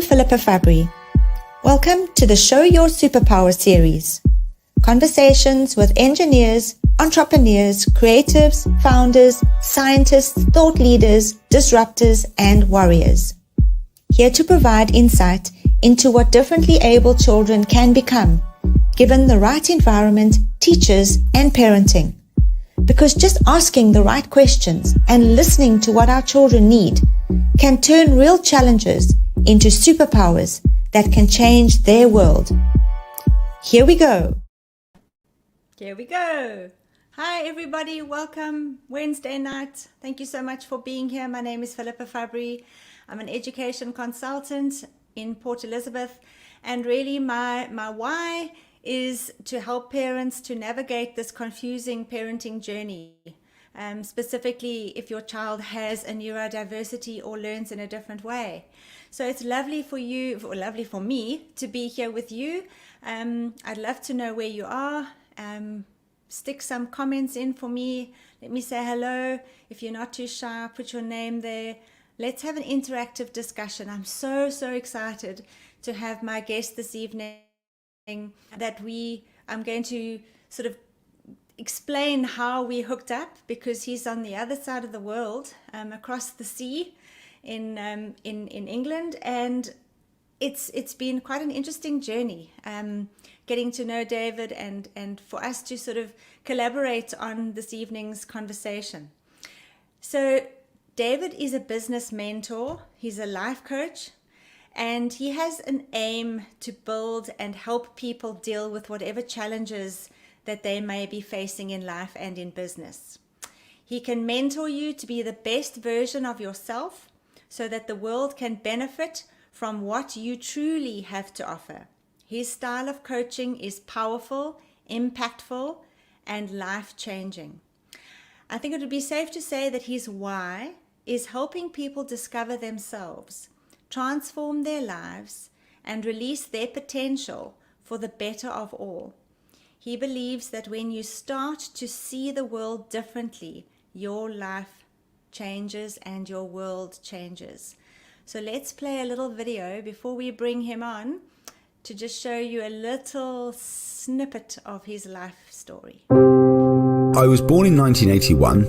Philippa Fabry. Welcome to the Show Your Superpower series. Conversations with engineers, entrepreneurs, creatives, founders, scientists, thought leaders, disruptors, and warriors. Here to provide insight into what differently able children can become, given the right environment, teachers, and parenting. Because just asking the right questions and listening to what our children need can turn real challenges into superpowers that can change their world. Here we go. Hi everybody, welcome Wednesday night. Thank you so much for being here. My name is Philippa Fabry. I'm an education consultant in Port Elizabeth, and really my why is to help parents to navigate this confusing parenting journey. Specifically if your child has a neurodiversity or learns in a different way. So it's lovely for me to be here with you. I'd love to know where you are. Stick some comments in for me. Let me say hello. If you're not too shy, put your name there. Let's have an interactive discussion. I'm so excited to have my guest this evening I'm going to sort of explain how we hooked up, because he's on the other side of the world, across the sea in England, and it's been quite an interesting journey, getting to know David and for us to sort of collaborate on this evening's conversation. So David is a business mentor, he's a life coach, and he has an aim to build and help people deal with whatever challenges that they may be facing in life and in business. He can mentor you to be the best version of yourself so that the world can benefit from what you truly have to offer. His style of coaching is powerful, impactful, and life-changing. I think it would be safe to say that his why is helping people discover themselves, transform their lives, and release their potential for the better of all. He believes that when you start to see the world differently, your life changes and your world changes. So let's play a little video before we bring him on to just show you a little snippet of his life story. I was born in 1981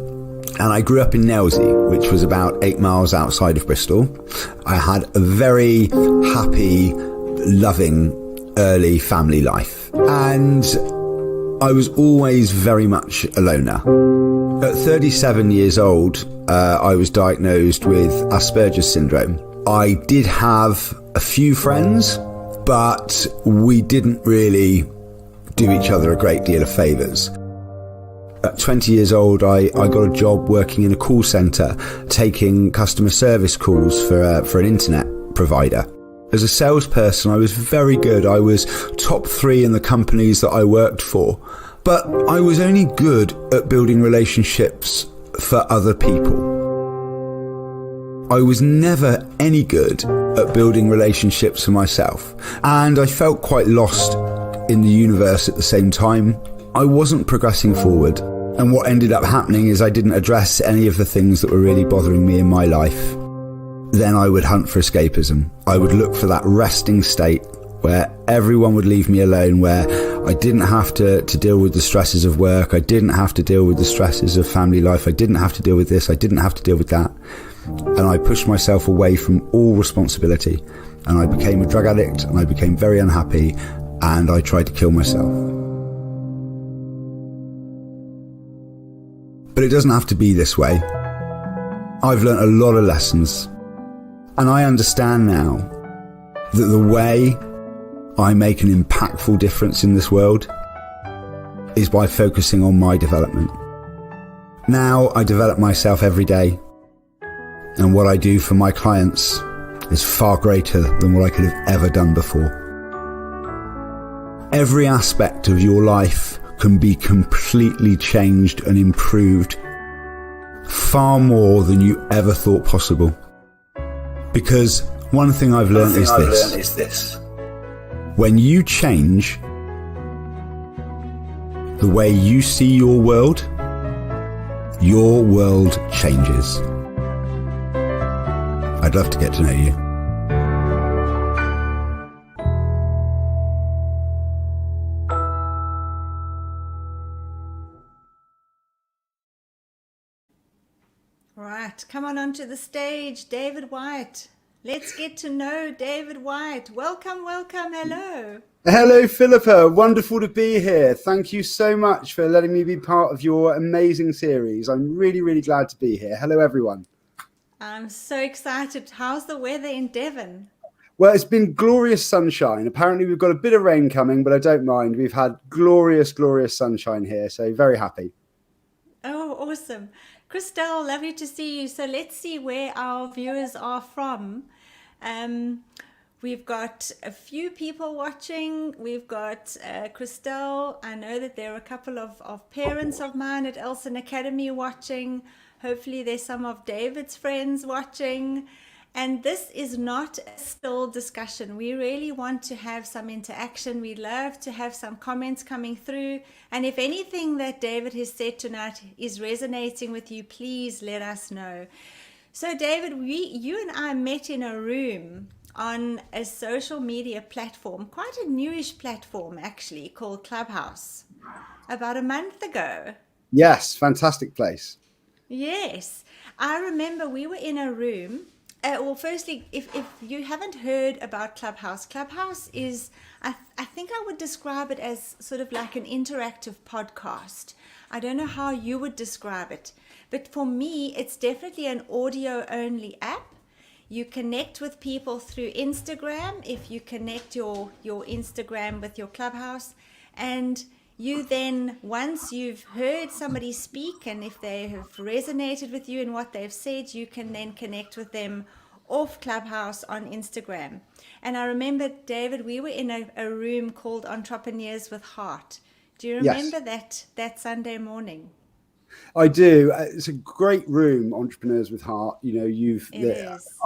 and I grew up in Nailsea, which was about 8 miles outside of Bristol. I had a very happy, loving, early family life, and I was always very much a loner. At 37 years old, I was diagnosed with Asperger's syndrome. I did have a few friends, but we didn't really do each other a great deal of favours. At 20 years old, I got a job working in a call centre, taking customer service calls for an internet provider. As a salesperson, I was very good. I was top 3 in the companies that I worked for. But I was only good at building relationships for other people. I was never any good at building relationships for myself. And I felt quite lost in the universe at the same time. I wasn't progressing forward. And what ended up happening is I didn't address any of the things that were really bothering me in my life. Then I would hunt for escapism. I would look for that resting state where everyone would leave me alone, where I didn't have to deal with the stresses of work. I didn't have to deal with the stresses of family life. I didn't have to deal with this. I didn't have to deal with that. And I pushed myself away from all responsibility. And I became a drug addict, and I became very unhappy, and I tried to kill myself. But it doesn't have to be this way. I've learned a lot of lessons. And I understand now that the way I make an impactful difference in this world is by focusing on my development. Now I develop myself every day, and what I do for my clients is far greater than what I could have ever done before. Every aspect of your life can be completely changed and improved far more than you ever thought possible. Because one thing I've learned is this. When you change the way you see your world changes. I'd love to get to know you. tonight. Come on onto the stage, David Wyatt. Let's get to know David Wyatt. Welcome, welcome, hello. Hello, Philippa. Wonderful to be here. Thank you so much for letting me be part of your amazing series. I'm really, really glad to be here. Hello, everyone. I'm so excited. How's the weather in Devon? Well, it's been glorious sunshine. Apparently, we've got a bit of rain coming, but I don't mind. We've had glorious, glorious sunshine here, so very happy. Oh, awesome. Christelle, lovely to see you. So let's see where our viewers are from. We've got a few people watching. We've got Christelle. I know that there are a couple of parents of mine at Elson Academy watching. Hopefully there's some of David's friends watching. And this is not a still discussion. We really want to have some interaction. We love to have some comments coming through. And if anything that David has said tonight is resonating with you, please let us know. So David, you and I met in a room on a social media platform, quite a newish platform actually, called Clubhouse, about a month ago. Yes, fantastic place. Yes, I remember we were in a room. Well, firstly, if you haven't heard about Clubhouse, Clubhouse is, I think I would describe it as sort of like an interactive podcast. I don't know how you would describe it, but for me, it's definitely an audio-only app. You connect with people through Instagram if you connect your Instagram with your Clubhouse, and you then, once you've heard somebody speak and if they have resonated with you and what they've said, you can then connect with them off Clubhouse on Instagram. And I remember, David, we were in a room called Entrepreneurs with Heart. Do you remember that Sunday morning? I do. It's a great room, Entrepreneurs with Heart. You know,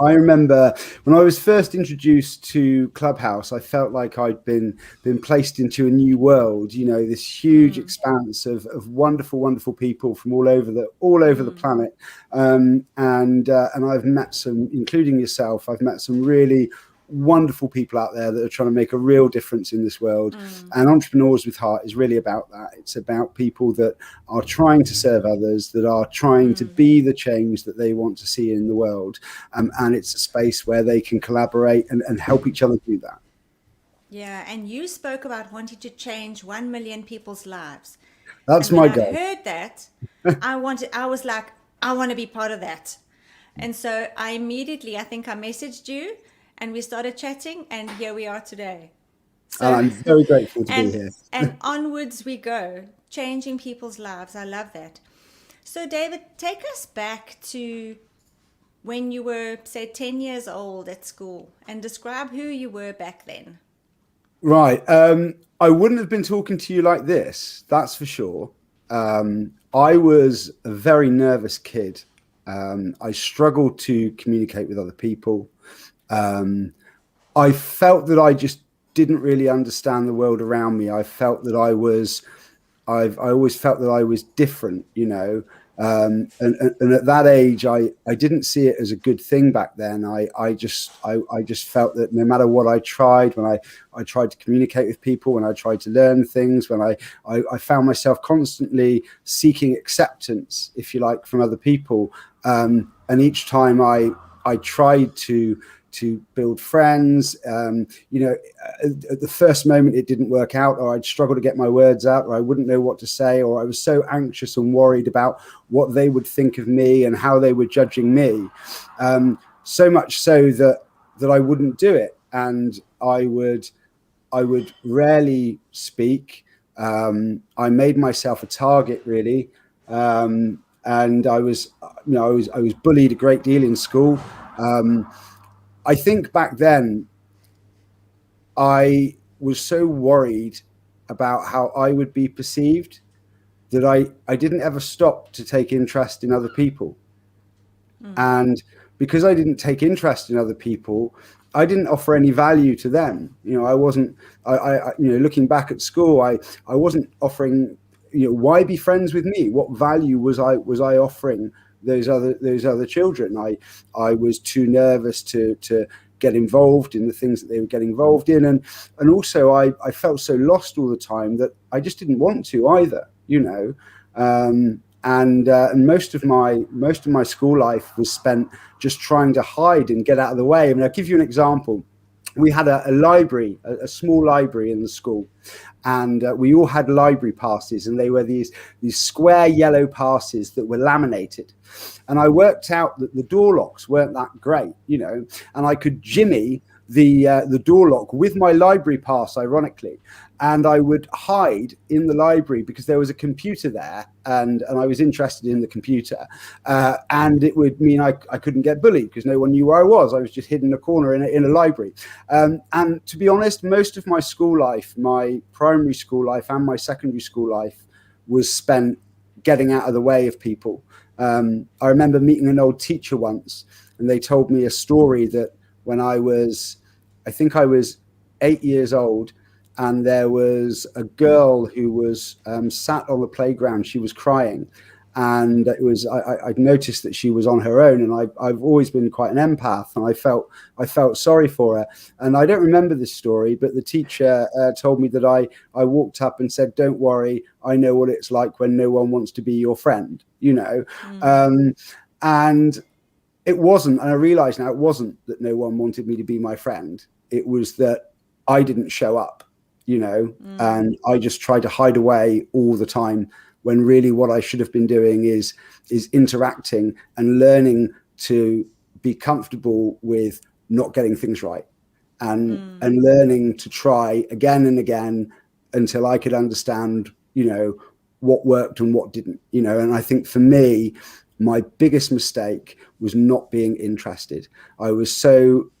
I remember when I was first introduced to Clubhouse, I felt like I'd been placed into a new world. You know, this huge expanse of wonderful, wonderful people from all over the planet. And I've met some, including yourself. I've met some really wonderful people out there that are trying to make a real difference in this world. And Entrepreneurs with Heart is really about that. It's about people that are trying to serve others, that are trying to be the change that they want to see in the world. And it's a space where they can collaborate and help each other do that. Yeah, and you spoke about wanting to change 1 million people's lives. That's my goal. I heard that. I was like, I want to be part of that. And so I immediately, I think I messaged you, and we started chatting, and here we are today. So, and I'm very grateful to be here. And onwards we go, changing people's lives. I love that. So David, take us back to when you were, say, 10 years old at school, and describe who you were back then. Right. I wouldn't have been talking to you like this, that's for sure. I was a very nervous kid. I struggled to communicate with other people. I felt that I just didn't really understand the world around me. I felt that I always felt that I was different, you know. And at that age, I didn't see it as a good thing back then. I just felt that no matter what I tried, when I tried to communicate with people, when I tried to learn things, when I found myself constantly seeking acceptance, if you like, from other people. And each time I tried to build friends, you know, at the first moment it didn't work out, or I'd struggle to get my words out, or I wouldn't know what to say, or I was so anxious and worried about what they would think of me and how they were judging me. So much so that I wouldn't do it. And I would rarely speak. I made myself a target, really. And I was bullied a great deal in school. I think back then I was so worried about how I would be perceived that I didn't ever stop to take interest in other people. And because I didn't take interest in other people, I didn't offer any value to them. You know, looking back at school, I wasn't offering, you know, why be friends with me? What value was I offering those other children? I was too nervous to get involved in the things that they were getting involved in, and also I felt so lost all the time that I just didn't want to either, you know. And most of my school life was spent just trying to hide and get out of the way. I mean, I'll give you an example. We had a library, a small library in the school, and we all had library passes, and they were these square yellow passes that were laminated. And I worked out that the door locks weren't that great, and I could jimmy the door lock with my library pass, ironically, and I would hide in the library because there was a computer there, and I was interested in the computer, and it would mean I couldn't get bullied because no one knew where I was. I was just hidden in a corner in a library. And to be honest, most of my school life, my primary school life and my secondary school life, was spent getting out of the way of people. I remember meeting an old teacher once, and they told me a story that when I think I was 8 years old, and there was a girl who was sat on the playground. She was crying, and I'd noticed that she was on her own, and I've always been quite an empath, and I felt sorry for her. And I don't remember this story, but the teacher told me that I walked up and said, "Don't worry, I know what it's like when no one wants to be your friend," and it wasn't, and I realize now it wasn't that no one wanted me to be my friend. It was that I didn't show up, and I just tried to hide away all the time, when really what I should have been doing is interacting and learning to be comfortable with not getting things right, and learning to try again and again until I could understand, what worked and what didn't, and I think for me, my biggest mistake was not being interested. I was so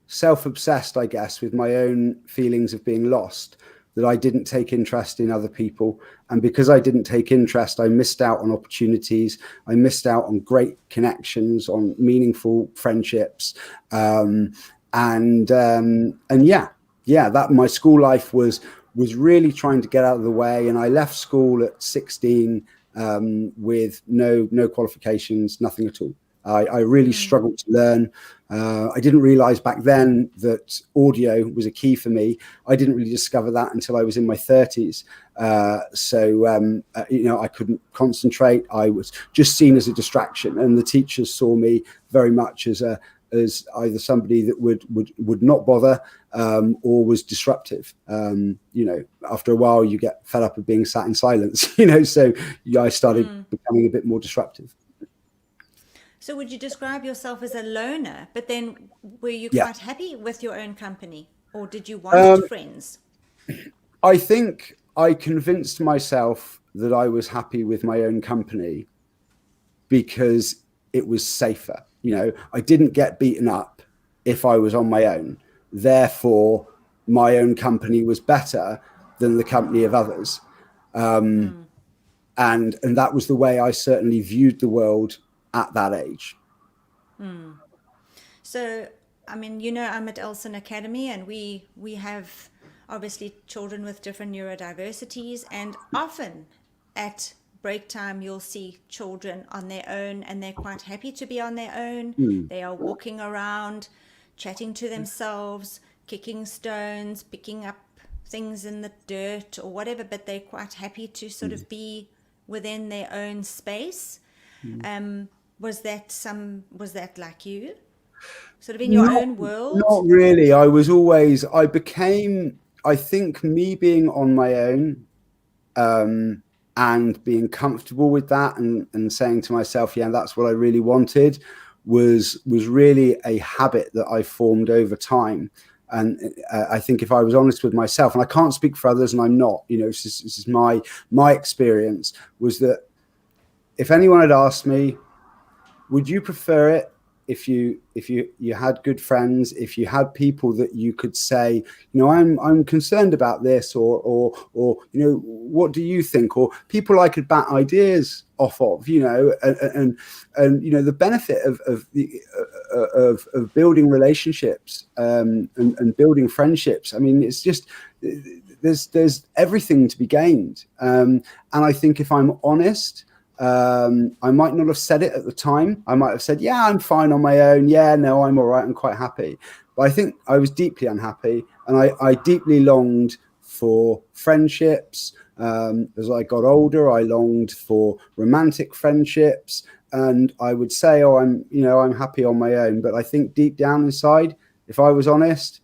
self-obsessed, I guess, with my own feelings of being lost, that I didn't take interest in other people. And because I didn't take interest, I missed out on opportunities. I missed out on great connections, on meaningful friendships. That my school life was really trying to get out of the way. And I left school at 16 with no qualifications, nothing at all. I really struggled to learn. I didn't realize back then that audio was a key for me. I didn't really discover that until I was in my 30s. I couldn't concentrate. I was just seen as a distraction, and the teachers saw me very much as either somebody that would not bother or was disruptive. After a while, you get fed up of being sat in silence. So I started becoming a bit more disruptive. So would you describe yourself as a loner, but then were you quite happy with your own company, or did you want friends? I think I convinced myself that I was happy with my own company because it was safer. I didn't get beaten up if I was on my own. Therefore, my own company was better than the company of others. And that was the way I certainly viewed the world at that age. So, I'm at Elson Academy, and we have obviously children with different neurodiversities, and often at break time you'll see children on their own, and they're quite happy to be on their own. They are walking around, chatting to themselves, kicking stones, picking up things in the dirt or whatever, but they're quite happy to sort of be within their own space. Was that like you? Sort of in your own world? Not really. I think me being on my own and being comfortable with that and saying to myself, yeah, that's what I really wanted, was really a habit that I formed over time. And I think if I was honest with myself, and I can't speak for others, and I'm not, this is my experience, was that if anyone had asked me, would you prefer it if you had good friends, if you had people that you could say, I'm concerned about this, or what do you think, or people I could bat ideas off of, and the benefit of building relationships and building friendships. I mean, it's just there's everything to be gained, and I think if I'm honest, I might not have said it at the time. I might have said, yeah, I'm fine on my own. Yeah, no, I'm all right. I'm quite happy. But I think I was deeply unhappy, and I deeply longed for friendships. As I got older, I longed for romantic friendships, and I would say, oh, I'm happy on my own. But I think deep down inside, if I was honest,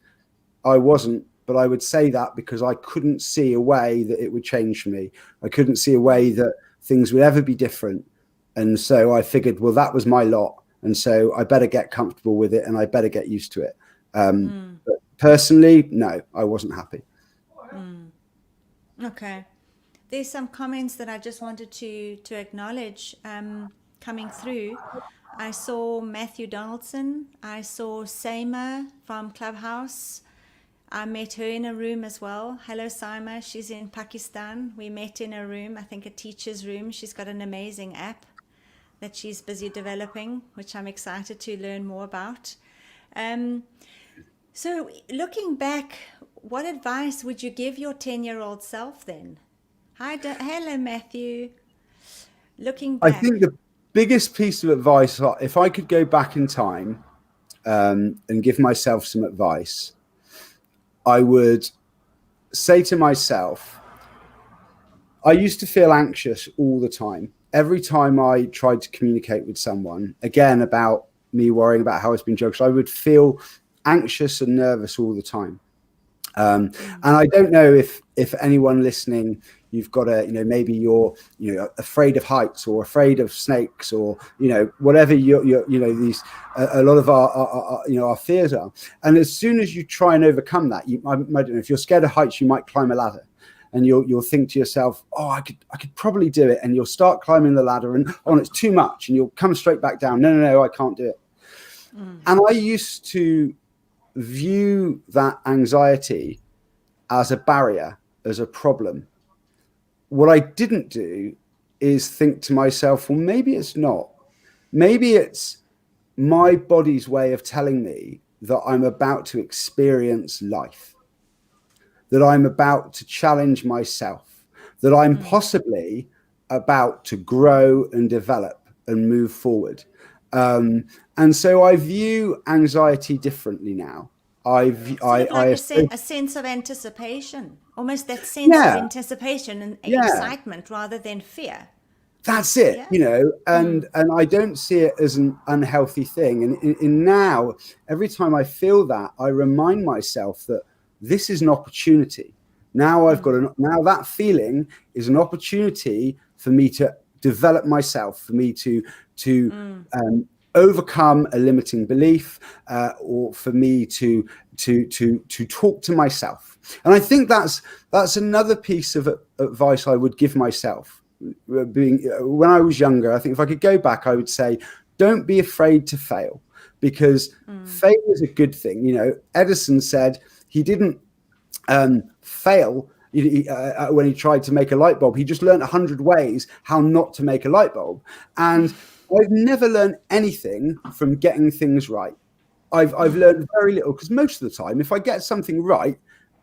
I wasn't. But I would say that because I couldn't see a way that it would change for me. I couldn't see a way that things would ever be different. And so I figured, well, that was my lot. And so I better get comfortable with it, and I better get used to it. But personally, no, I wasn't happy. Okay. There's some comments that I just wanted to acknowledge coming through. I saw Matthew Donaldson. I saw Seema from Clubhouse. I met her in a room as well. Hello, Seema. She's in Pakistan. We met in a room, I think a teacher's room. She's got an amazing app that she's busy developing, which I'm excited to learn more about. So looking back, what advice would you give your 10-year-old self then? Hello, Matthew. Looking back. I think the biggest piece of advice, if I could go back in time and give myself some advice, I would say to myself, I used to feel anxious all the time. Every time I tried to communicate with someone, again, about me worrying about how it's been judged, I would feel anxious and nervous all the time. And I don't know if anyone listening, you've got maybe you're afraid of heights or afraid of snakes or whatever these a lot of our fears are. And as soon as you try and overcome that, I don't know, if you're scared of heights, you might climb a ladder, and you'll think to yourself, oh, I could probably do it, and you'll start climbing the ladder, and it's too much, and you'll come straight back down. No, I can't do it. And I used to view that anxiety as a barrier, as a problem. What I didn't do is think to myself, well, maybe it's not. Maybe it's my body's way of telling me that I'm about to experience life, that I'm about to challenge myself, that I'm possibly about to grow and develop and move forward. And so I view anxiety differently now. A sense of anticipation, almost that sense of anticipation and excitement rather than fear. That's it, and I don't see it as an unhealthy thing. And in now, every time I feel that, I remind myself that this is an opportunity. Now now that feeling is an opportunity for me to develop myself, for me to overcome a limiting belief, or for me to talk to myself. And I think that's another piece of advice I would give myself. When I was younger, I think if I could go back, I would say, don't be afraid to fail, because failure is a good thing. Edison said he didn't fail when he tried to make a light bulb. He just learned 100 ways how not to make a light bulb. And I've never learned anything from getting things right. I've learned very little, because most of the time, if I get something right,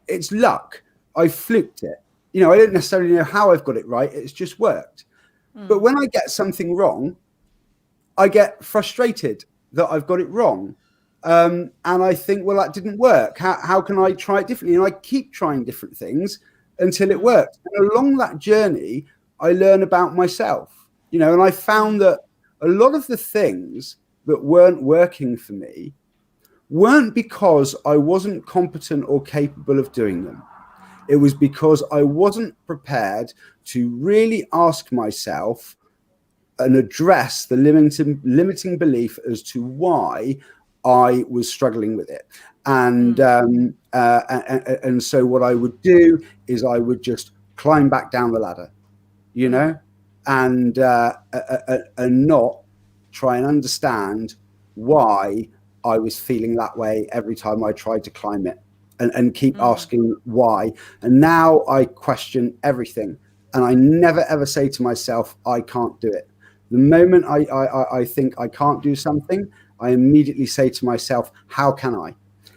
it's luck. I fluked it. I don't necessarily know how I've got it right. It's just worked. But when I get something wrong, I get frustrated that I've got it wrong. And I think, well, that didn't work. How can I try it differently? And I keep trying different things until it works. And along that journey, I learn about myself, and I found that a lot of the things that weren't working for me weren't because I wasn't competent or capable of doing them. It was because I wasn't prepared to really ask myself and address the limiting belief as to why I was struggling with it. And so what I would do is I would just climb back down the ladder, and not try and understand why I was feeling that way every time I tried to climb it, and keep asking why. And now I question everything, and I never ever say to myself, I can't do it. The moment I think I can't do something, I immediately say to myself, how can I?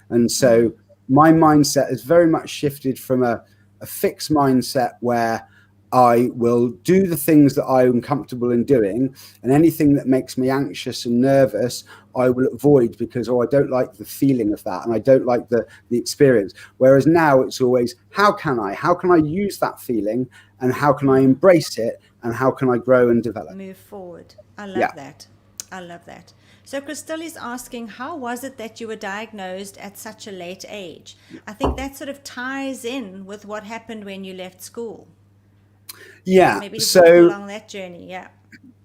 And so my mindset has very much shifted from a fixed mindset where I will do the things that I'm comfortable in doing, and anything that makes me anxious and nervous, I will avoid because, I don't like the feeling of that, and I don't like the experience. Whereas now it's always, how can I use that feeling, and how can I embrace it, and how can I grow and develop? Move forward. I love Yeah. that. I love that. So Christelle is asking, how was it that you were diagnosed at such a late age? I think that sort of ties in with what happened when you left school. Yeah. Maybe walk So along that journey. Yeah.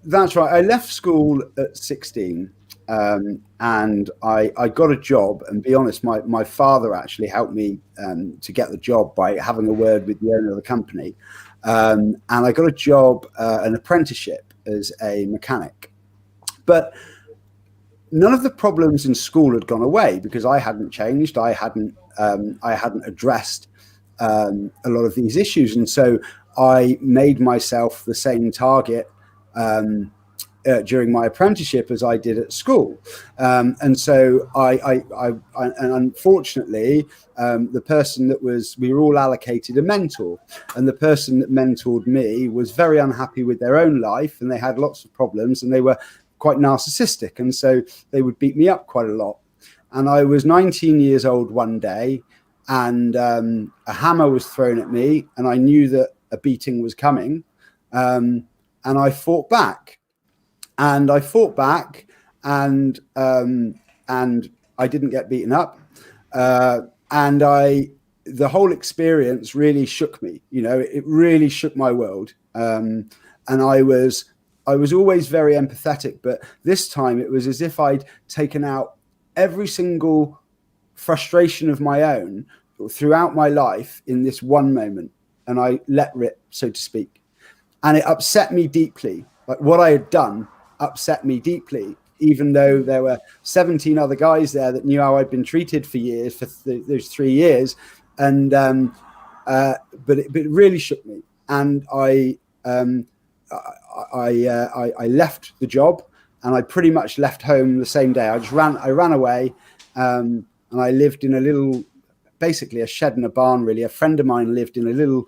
that's right. I left school at 16, and I got a job. And be honest, my father actually helped me to get the job by having a word with the owner of the company. And I got a job, an apprenticeship as a mechanic. But none of the problems in school had gone away because I hadn't changed. I hadn't addressed a lot of these issues, and so I made myself the same target during my apprenticeship as I did at school. And so and unfortunately, the person we were all allocated a mentor, and the person that mentored me was very unhappy with their own life, and they had lots of problems, and they were quite narcissistic. And so they would beat me up quite a lot. And I was 19 years old one day, and a hammer was thrown at me, and I knew that a beating was coming. And I fought back. And I fought back, and I didn't get beaten up. And the whole experience really shook me. It really shook my world. And I was always very empathetic, but this time it was as if I'd taken out every single frustration of my own throughout my life in this one moment, and I let rip, so to speak. And it upset me deeply. Like, what I had done upset me deeply, even though there were 17 other guys there that knew how I'd been treated for years, for those 3 years. And but it really shook me. And I left the job, and I pretty much left home the same day. I ran away, and I lived in basically a shed and a barn, really. A friend of mine lived in a little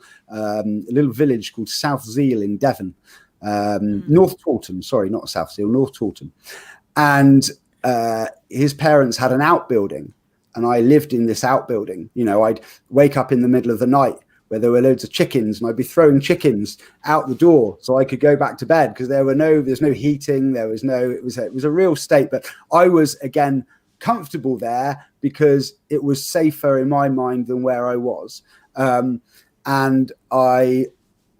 village called South Zeal in Devon. North Taunton, sorry, not South Seal, North Taunton. And his parents had an outbuilding, and I lived in this outbuilding. I'd wake up in the middle of the night where there were loads of chickens, and I'd be throwing chickens out the door so I could go back to bed, because there's no heating, it was a real state. But I was, again, comfortable there because it was safer in my mind than where I was. And I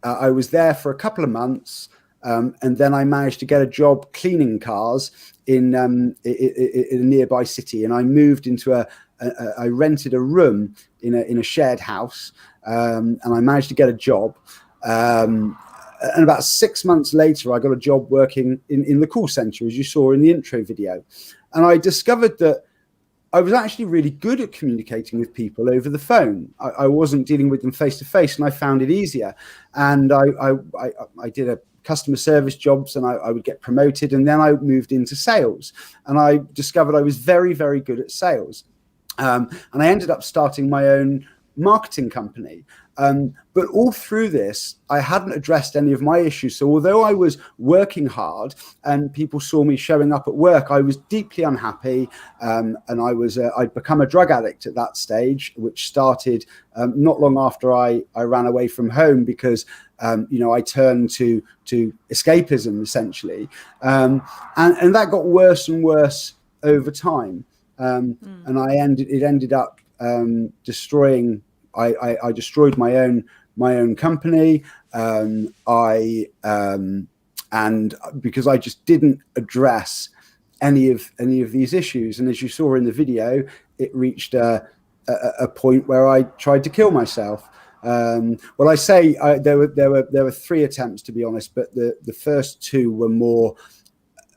was there for a couple of months, and then I managed to get a job cleaning cars in a nearby city. And I moved into I rented a room in a shared house, and I managed to get a job. And about 6 months later, I got a job working in the call center, as you saw in the intro video. And I discovered that I was actually really good at communicating with people over the phone. I wasn't dealing with them face to face, and I found it easier. And I did a customer service jobs, and I would get promoted. And then I moved into sales, and I discovered I was very, very good at sales. And I ended up starting my own marketing company. But all through this, I hadn't addressed any of my issues. So although I was working hard and people saw me showing up at work, I was deeply unhappy. And I'd become a drug addict at that stage, which started not long after I ran away from home, because I turned to escapism, essentially. And that got worse and worse over time. And it ended up destroying. I destroyed my own company. And because I just didn't address any of these issues. And as you saw in the video, it reached a point where I tried to kill myself. Well, I say there were 3 attempts, to be honest, but the first 2 were more.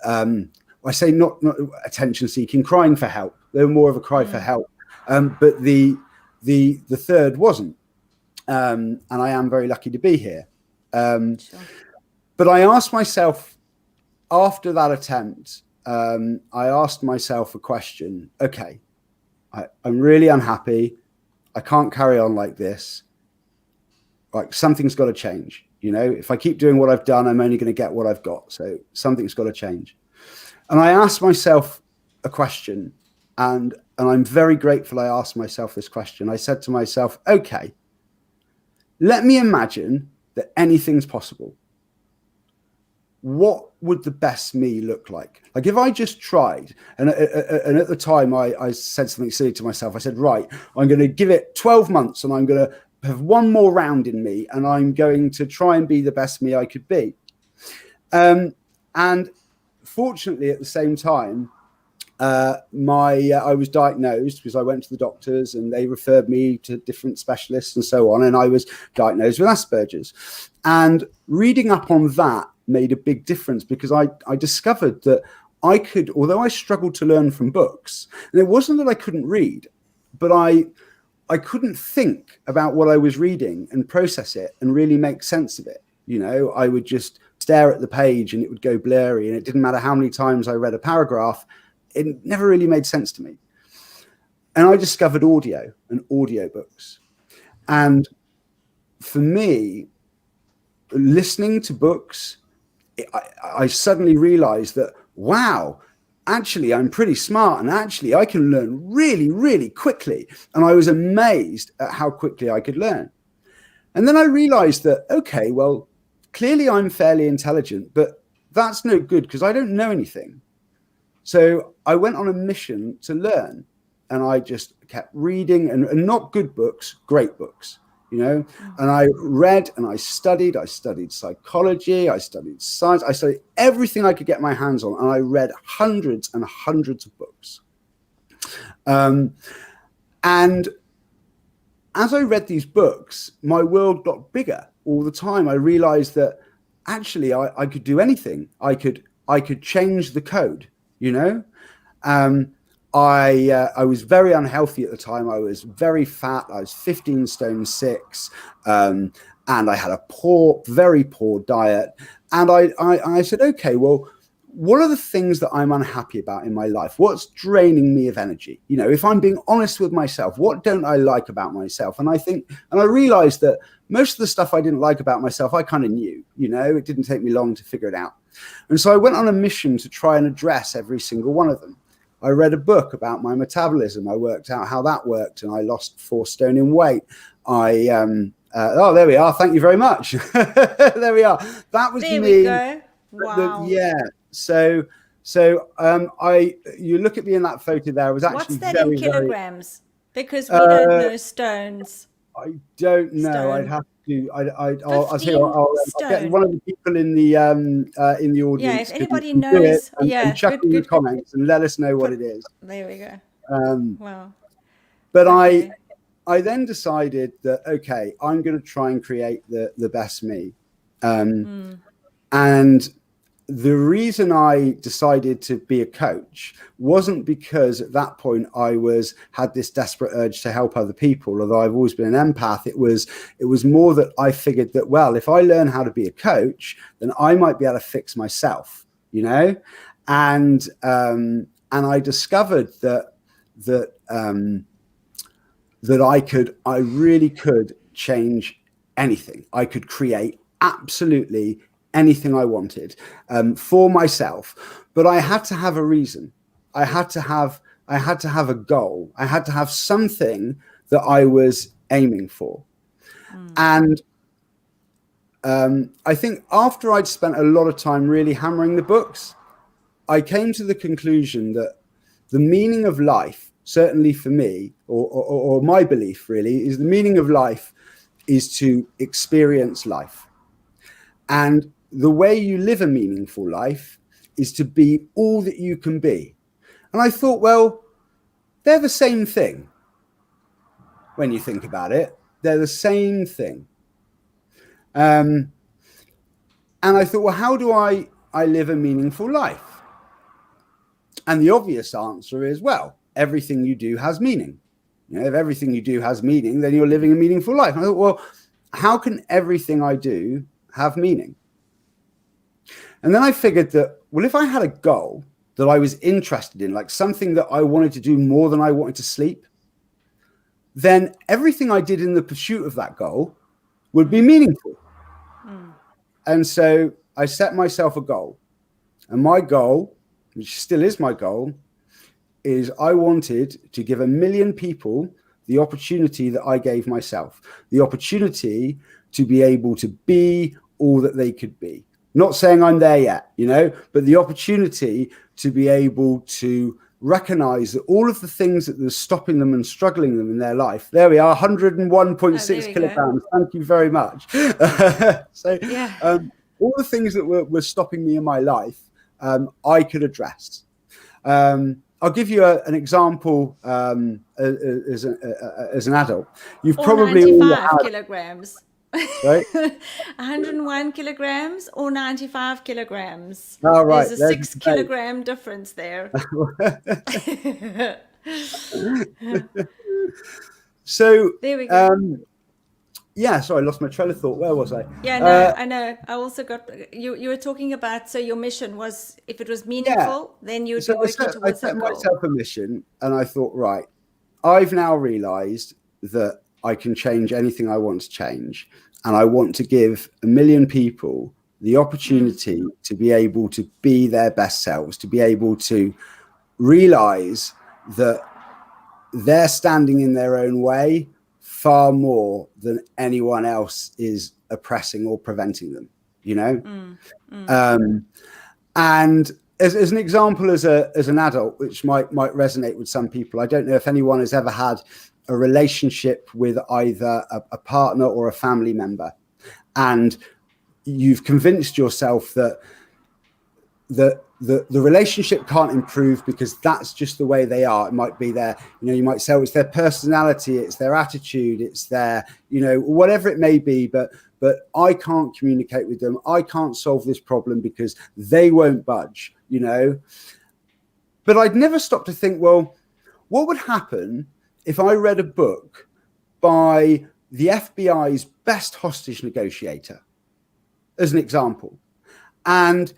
I say not attention seeking, crying for help. They were more of a cry for help. But the third wasn't. And I am very lucky to be here. Sure. But I asked myself, after that attempt, I asked myself a question. Okay, I'm really unhappy. I can't carry on like this. Like, something's got to change. You know, if I keep doing what I've done, I'm only going to get what I've got. So something's got to change. And I asked myself a question, and I'm very grateful I asked myself this question. I said to myself, okay, let me imagine that anything's possible. What would the best me look like? Like if I just tried, and at the time I said something silly to myself. I said, right, I'm going to give it 12 months and I'm going to have one more round in me and I'm going to try and be the best me I could be. And fortunately, at the same time, I was diagnosed because I went to the doctors and they referred me to different specialists and so on. And I was diagnosed with Asperger's. And reading up on that made a big difference because I discovered that I could, although I struggled to learn from books, and it wasn't that I couldn't read, but I couldn't think about what I was reading and process it and really make sense of it. You know, I would just stare at the page and it would go blurry, and it didn't matter how many times I read a paragraph, it never really made sense to me. And I discovered audio and audiobooks. And for me, listening to books, I suddenly realized that, wow, actually, I'm pretty smart and actually I can learn really, really quickly. And I was amazed at how quickly I could learn. And then I realized that, okay, well, clearly I'm fairly intelligent, but that's no good because I don't know anything. So I went on a mission to learn, and I just kept reading, and not good books, great books, you know, and I read and I studied psychology, I studied science, I studied everything I could get my hands on. And I read hundreds and hundreds of books. And as I read these books, my world got bigger all the time. I realized that actually I could do anything. I could change the code, you know. I was very unhealthy at the time. I was very fat. I was 15 stone 6. And I had a very poor diet. And I said, okay, well, what are the things that I'm unhappy about in my life? What's draining me of energy? You know, if I'm being honest with myself, what don't I like about myself? And I realized that most of the stuff I didn't like about myself, I kind of knew, you know, it didn't take me long to figure it out. And so I went on a mission to try and address every single one of them. I read a book about my metabolism. I worked out how that worked, and I lost 4 stone in weight. Oh, there we are. Thank you very much. There we are. That was there me. We go. Wow. Yeah. So you look at me in that photo there. I was actually what's that very, in kilograms? Because we don't know stones. I don't know. Stone. I'd have to. I'll tell you. I'll get one of the people in the audience. Yeah, if anybody knows, and check in the comments and let us know what it is. There we go. Wow. But okay. I then decided that okay, I'm going to try and create the best me, and the reason I decided to be a coach wasn't because at that point I had this desperate urge to help other people, although I've always been an empath. It was more that I figured that, well, if I learn how to be a coach, then I might be able to fix myself, you know? And I discovered that I really could change anything. I could create absolutely anything I wanted for myself, but I had to have a reason. I had to have a goal. I had to have something that I was aiming for. And I think after I'd spent a lot of time really hammering the books, I came to the conclusion that the meaning of life, certainly for me, or my belief really, is the meaning of life is to experience life. And the way you live a meaningful life is to be all that you can be. And I thought, well, they're the same thing. When you think about it, they're the same thing. And I thought, well, how do I live a meaningful life? And the obvious answer is, well, everything you do has meaning. You know, if everything you do has meaning, then you're living a meaningful life. And I thought, well, how can everything I do have meaning? And then I figured that, well, if I had a goal that I was interested in, like something that I wanted to do more than I wanted to sleep, then everything I did in the pursuit of that goal would be meaningful. And so I set myself a goal. And my goal, which still is my goal, is I wanted to give 1 million people the opportunity that I gave myself, the opportunity to be able to be all that they could be. Not saying I'm there yet, but the opportunity to be able to recognize that all of the things that are stopping them and struggling them in their life. There we are, 101.6 kilograms. Thank you very much. So all the things that were stopping me in my life, I could address. I'll give you an example as an adult. You've or probably 95 kilograms. Right? 101 kilograms or 95 kilograms. Oh, right. There's a 6 kilogram difference there. So there we go. Sorry, I lost my trail of thought. Where was I? Yeah, no, I know. I also got you were talking about, so your mission was, if it was meaningful, then you'd be working towards that goal. I set myself a mission, and I thought, right, I've now realized that I can change anything I want to change, and I want to give 1 million people the opportunity to be able to be their best selves, to be able to realize that they're standing in their own way far more than anyone else is oppressing or preventing them, and as an example, as an adult, which might resonate with some people, I don't know if anyone has ever had a relationship with either a partner or a family member, and you've convinced yourself that the relationship can't improve because that's just the way they are. It might be their, you might say, it's their personality, it's their attitude, it's their, whatever it may be, but I can't communicate with them. I can't solve this problem because they won't budge, But I'd never stop to think, well, what would happen if I read a book by the FBI's best hostage negotiator, as an example, and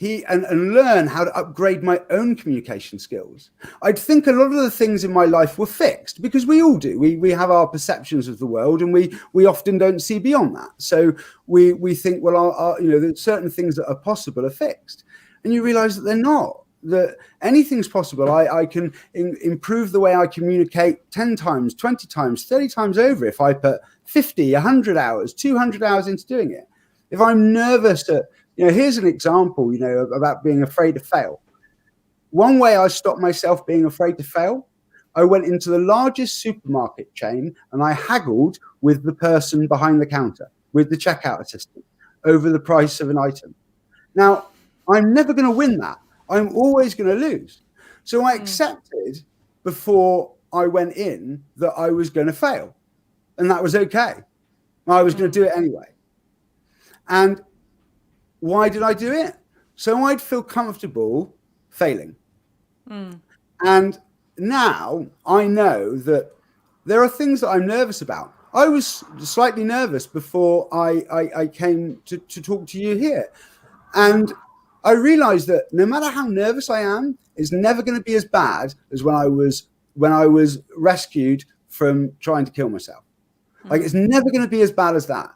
learn how to upgrade my own communication skills? I'd think a lot of the things in my life were fixed, because we all do. We have our perceptions of the world, and we often don't see beyond that. So we think, well, there's certain things that are possible are fixed, and you realize that they're not. That anything's possible. I can improve the way I communicate 10 times, 20 times, 30 times over if I put 50, 100 hours, 200 hours into doing it. If I'm nervous at, here's an example, about being afraid to fail. One way I stopped myself being afraid to fail, I went into the largest supermarket chain and I haggled with the person behind the counter, with the checkout assistant, over the price of an item. Now, I'm never going to win that. I'm always going to lose. So I accepted before I went in that I was going to fail. And that was okay. I was going to do it anyway. And why did I do it? So I'd feel comfortable failing. And now I know that there are things that I'm nervous about. I was slightly nervous before I came to talk to you here. And I realized that no matter how nervous I am, it's never going to be as bad as when I was rescued from trying to kill myself. Like, it's never going to be as bad as that.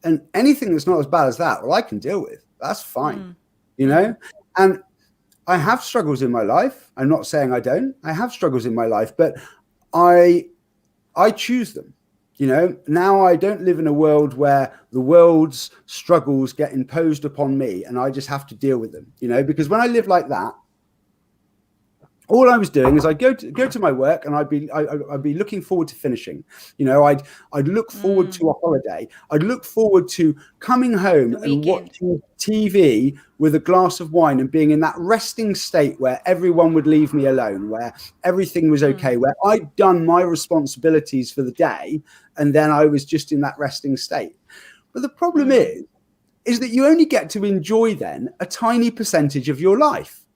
And anything that's not as bad as that, well, I can deal with. That's fine, And I have struggles in my life. I'm not saying I don't. I have struggles in my life, but I choose them. Now I don't live in a world where the world's struggles get imposed upon me and I just have to deal with them, because when I live like that, all I was doing is I'd go to my work and I'd be looking forward to finishing. I'd look forward to a holiday. I'd look forward to coming home and watching TV with a glass of wine and being in that resting state where everyone would leave me alone, where everything was okay, where I'd done my responsibilities for the day, and then I was just in that resting state. But the problem is that you only get to enjoy then a tiny percentage of your life.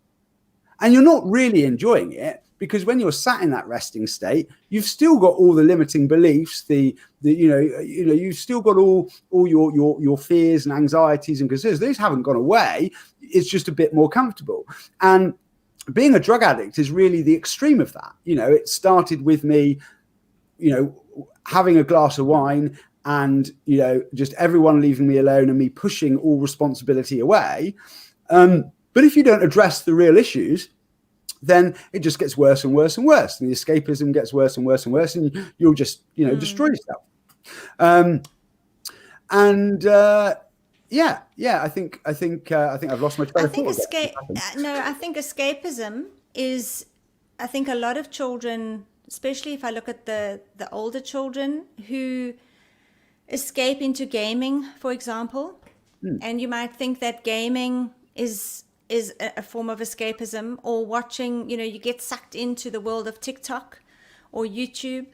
And you're not really enjoying it, because when you're sat in that resting state, you've still got all the limiting beliefs, you've still got all your fears and anxieties and concerns. Those haven't gone away. It's just a bit more comfortable. And being a drug addict is really the extreme of that. It started with me, having a glass of wine and, you know, just everyone leaving me alone and me pushing all responsibility away. But if you don't address the real issues, then it just gets worse and worse and worse, and the escapism gets worse and worse and worse, and you'll just, you know, destroy yourself. I think I've lost my train of thought. I think escapism is, I think a lot of children, especially if I look at the older children who escape into gaming, for example, and you might think that gaming is a form of escapism, or watching, you know, you get sucked into the world of TikTok or YouTube,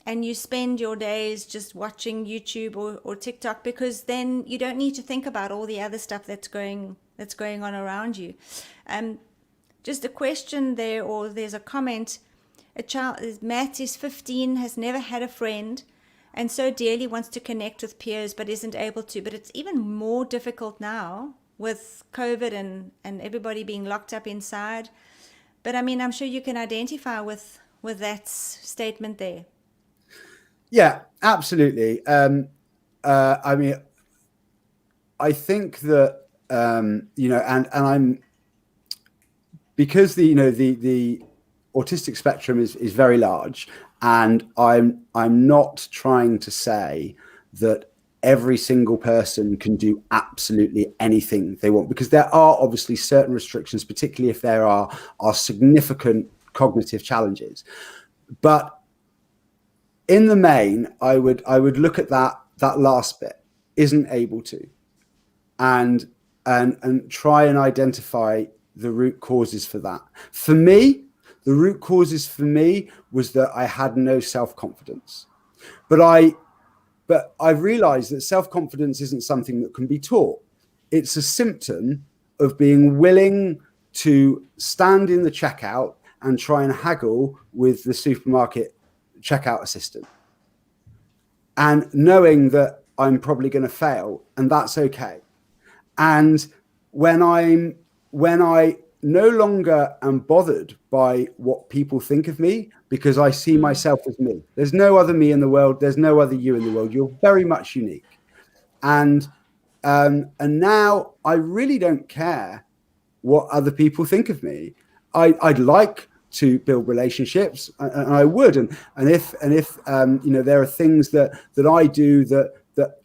and you spend your days just watching YouTube or TikTok, because then you don't need to think about all the other stuff that's going on around you. Just a question there, or there's a comment. A child, Matt is 15, has never had a friend, and so dearly wants to connect with peers, but isn't able to. But it's even more difficult now with COVID and everybody being locked up inside. But I mean, I'm sure you can identify with that statement there. Yeah, absolutely. I mean, I think that, you know, and I'm, because the autistic spectrum is very large, and I'm not trying to say that every single person can do absolutely anything they want, because there are obviously certain restrictions, particularly if there are significant cognitive challenges. But in the main, I would look at that last bit, isn't able to, and try and identify the root causes for that. For me, the root causes for me was that I had no self-confidence. But I've realized that self-confidence isn't something that can be taught. It's a symptom of being willing to stand in the checkout and try and haggle with the supermarket checkout assistant, and knowing that I'm probably going to fail, and that's okay. And when I no longer am bothered by what people think of me, because I see myself as me. There's no other me in the world. There's no other you in the world. You're very much unique. And now I really don't care what other people think of me. I'd like to build relationships, and I would. And if you know, there are things that I do that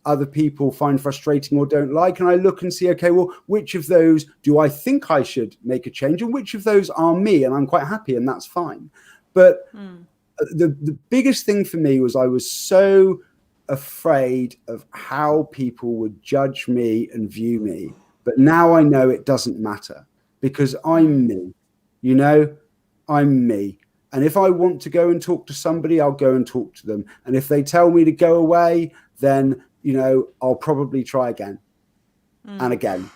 other people find frustrating or don't like, and I look and see, okay, well, which of those do I think I should make a change, and which of those are me, and I'm quite happy, and that's fine. But the biggest thing for me was I was so afraid of how people would judge me and view me. But now I know it doesn't matter, because I'm me, you know, I'm me. And if I want to go and talk to somebody, I'll go and talk to them. And if they tell me to go away, then, you know, I'll probably try again and again.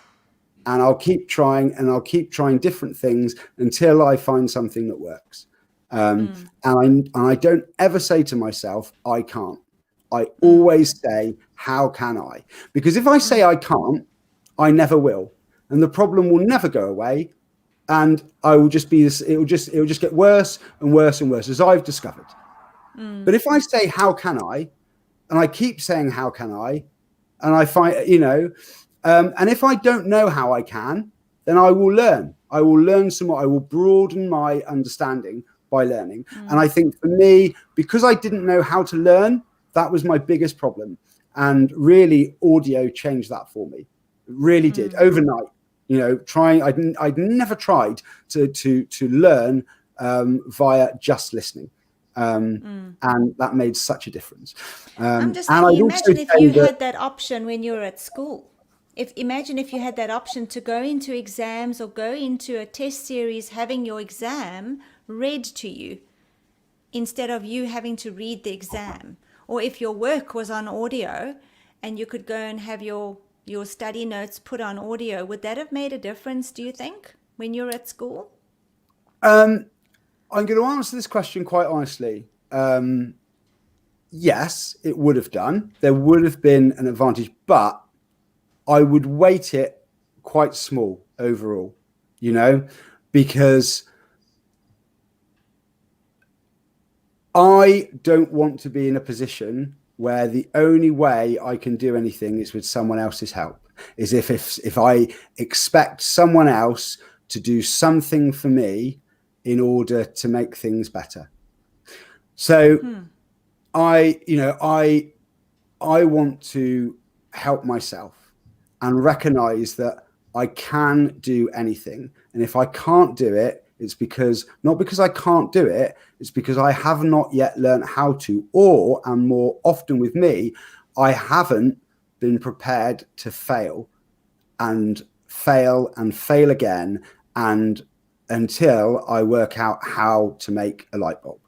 And I'll keep trying, and I'll keep trying different things until I find something that works. And I don't ever say to myself, I can't. I always say, how can I? Because if I say I can't, I never will. And the problem will never go away. And I will just be this, it will just get worse and worse and worse, as I've discovered. But if I say, how can I? And I keep saying, how can I? And I find, you know, and if I don't know how I can, then I will learn. I will learn some more. I will broaden my understanding by learning. And I think for me, because I didn't know how to learn, that was my biggest problem. And really, audio changed that for me. It really did, overnight. You know, I'd never tried to learn via just listening. And that made such a difference. I'm just thinking, imagine if you had that option when you were at school. Imagine if you had that option to go into exams or go into a test series, having your exam read to you instead of you having to read the exam. Or if your work was on audio and you could go and have your study notes put on audio, would that have made a difference, do you think, when you were at school? I'm going to answer this question quite honestly. Yes, it would have done. There would have been an advantage, but I would weight it quite small overall, you know, because I don't want to be in a position where the only way I can do anything is with someone else's help. Is if I expect someone else to do something for me in order to make things better. So I want to help myself and recognize that I can do anything. And if I can't do it, it's not because I can't do it, it's because I have not yet learned how to, and more often with me, I haven't been prepared to fail and fail again, and until I work out how to make a light bulb.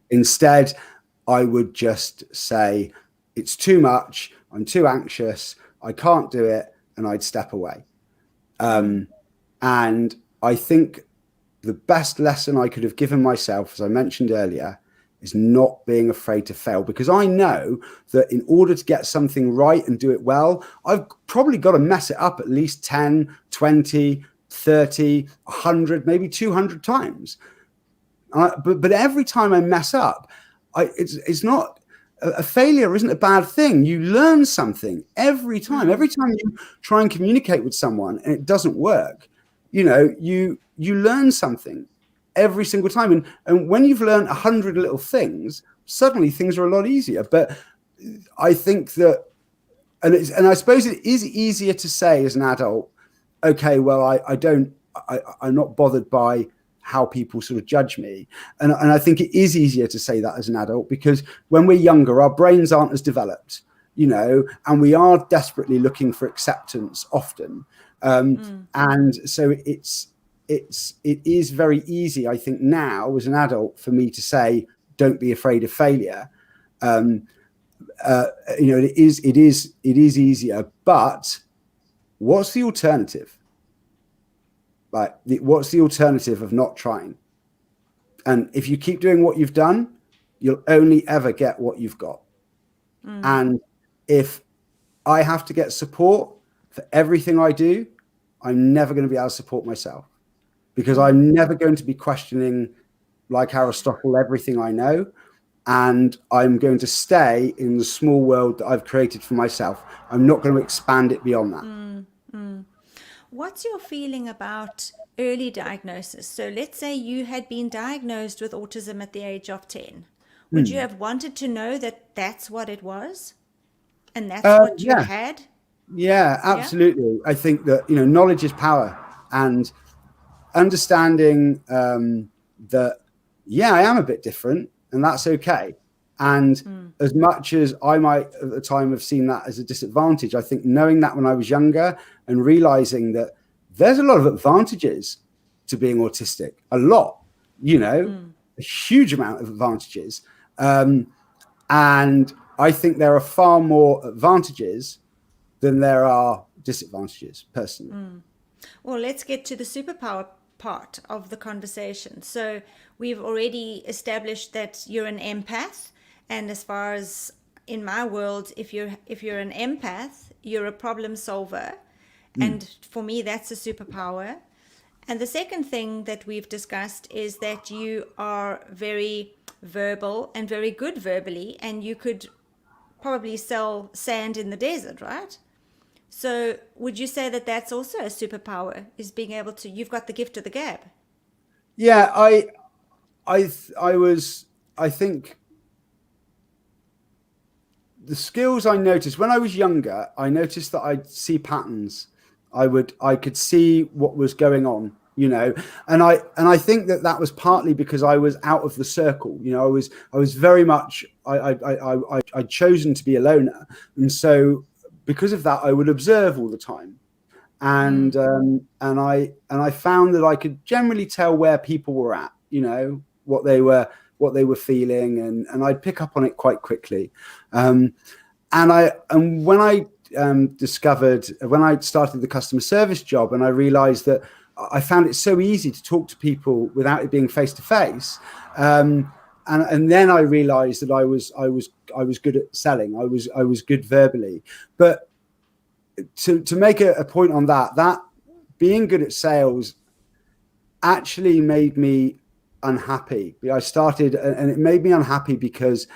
Instead, I would just say, it's too much, I'm too anxious, I can't do it, and I'd step away. And I think the best lesson I could have given myself, as I mentioned earlier, is not being afraid to fail, because I know that in order to get something right and do it well, I've probably got to mess it up at least 10, 20, 30, 100, maybe 200 times. But every time I mess up, it's not a failure isn't a bad thing. You learn something every time. Every time you try and communicate with someone and it doesn't work, you learn something every single time. And when you've learned 100 little things, suddenly things are a lot easier. But I think that, and I suppose it is easier to say as an adult, okay, well, I'm not bothered by how people sort of judge me. And I think it is easier to say that as an adult, because when we're younger, our brains aren't as developed, and we are desperately looking for acceptance often. And so it is very easy, I think, now as an adult for me to say, don't be afraid of failure. It is easier, but what's the alternative? Like, what's the alternative of not trying? And if you keep doing what you've done, you'll only ever get what you've got. And if I have to get support for everything I do, I'm never going to be able to support myself, because I'm never going to be questioning, like Aristotle, everything I know. And I'm going to stay in the small world that I've created for myself. I'm not going to expand it beyond that. What's your feeling about early diagnosis? So let's say you had been diagnosed with autism at the age of 10. Would you have wanted to know that that's what it was? And that's what you had? Yeah, absolutely. Yeah? I think that, knowledge is power, and understanding that, I am a bit different, and that's okay. And as much as I might at the time have seen that as a disadvantage, I think knowing that when I was younger and realizing that there's a lot of advantages to being autistic, a lot, a huge amount of advantages. And I think there are far more advantages than there are disadvantages, personally. Well, let's get to the superpower part of the conversation. So we've already established that you're an empath. And as far as in my world, if you're an empath, you're a problem solver. And for me, that's a superpower. And the second thing that we've discussed is that you are very verbal and very good verbally, and you could probably sell sand in the desert, right? So would you say that that's also a superpower, is being able to, you've got the gift of the gab? Yeah, I think the skills I noticed when I was younger, I noticed that I'd see patterns. I could see what was going on, and I think that was partly because I was out of the circle. I was very much, I'd chosen to be a loner. And so because of that, I would observe all the time. And I found that I could generally tell where people were at, what they were feeling, and I'd pick up on it quite quickly. And when I started the customer service job, and I realized that I found it so easy to talk to people without it being face to face. And then I realized that I was good at selling. I was good verbally. But to make a point on that being good at sales actually made me unhappy. I started, and it made me unhappy because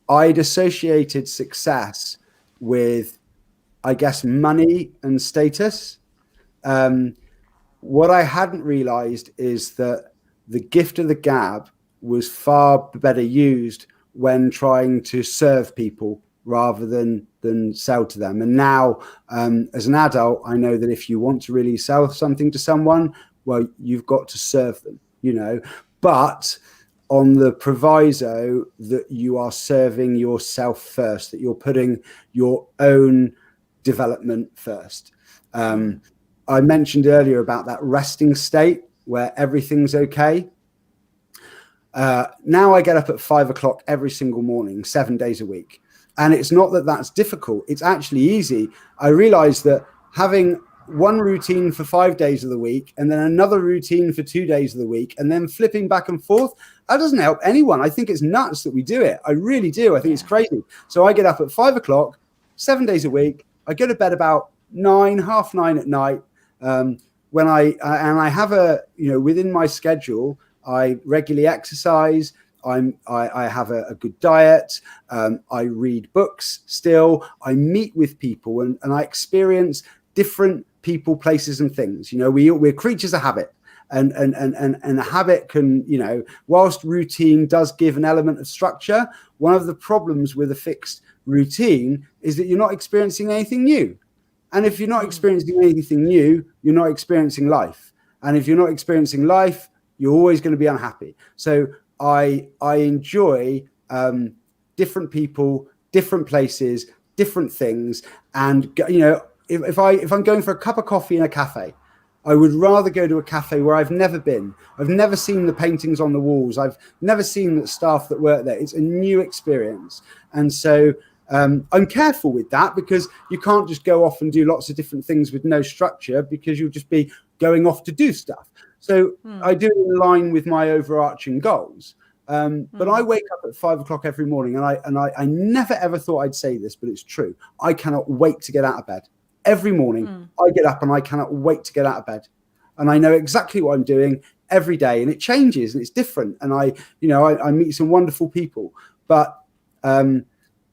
I'd associated success with, I guess, money and status. What I hadn't realized is that the gift of the gab was far better used when trying to serve people rather than sell to them. And now, as an adult, I know that if you want to really sell something to someone, well, you've got to serve them, you know, but on the proviso that you are serving yourself first, that you're putting your own development first. I mentioned earlier about that resting state where everything's okay. Now I get up at 5 o'clock every single morning, 7 days a week. And it's not that that's difficult. It's actually easy. I realized that having one routine for 5 days of the week and then another routine for 2 days of the week and then flipping back and forth, that doesn't help anyone. I think it's nuts that we do it. I really do. I think it's crazy. So I get up at 5 o'clock, 7 days a week. I go to bed about 9, half 9 at night. When I have within my schedule, I regularly exercise. I have a good diet. I read books still. I meet with people and I experience different people, places, and things. You know, we're creatures of habit, and a habit can, you know, whilst routine does give an element of structure, one of the problems with a fixed routine is that you're not experiencing anything new. And if you're not experiencing anything new, you're not experiencing life. And if you're not experiencing life, you're always going to be unhappy. So I enjoy different people, different places, different things. And, you know, if I'm going for a cup of coffee in a cafe, I would rather go to a cafe where I've never been. I've never seen the paintings on the walls. I've never seen the staff that work there. It's a new experience. And so I'm careful with that, because you can't just go off and do lots of different things with no structure, because you'll just be going off to do stuff. So I do it in line with my overarching goals. But I wake up at 5 o'clock every morning, and I never ever thought I'd say this, but it's true. I cannot wait to get out of bed. Every morning I get up and I cannot wait to get out of bed. And I know exactly what I'm doing every day, and it changes and it's different. And I meet some wonderful people, but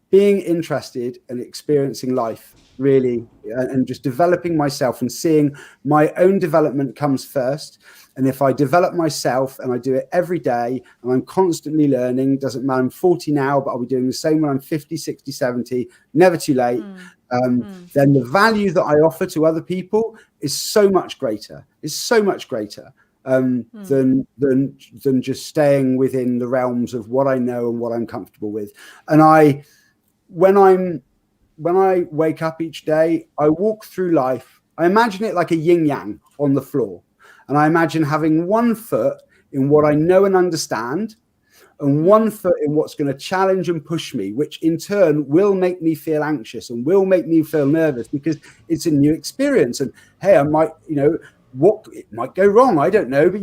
being interested and experiencing life really, and just developing myself and seeing my own development comes first. And if I develop myself and I do it every day and I'm constantly learning, doesn't matter, I'm 40 now, but I'll be doing the same when I'm 50, 60, 70, never too late. Then the value that I offer to other people is so much greater. It's so much greater than just staying within the realms of what I know and what I'm comfortable with. And when I wake up each day, I walk through life. I imagine it like a yin yang on the floor. And I imagine having one foot in what I know and understand, and one foot in what's going to challenge and push me, which in turn will make me feel anxious and will make me feel nervous, because it's a new experience. And hey, I might, it might go wrong. I don't know, but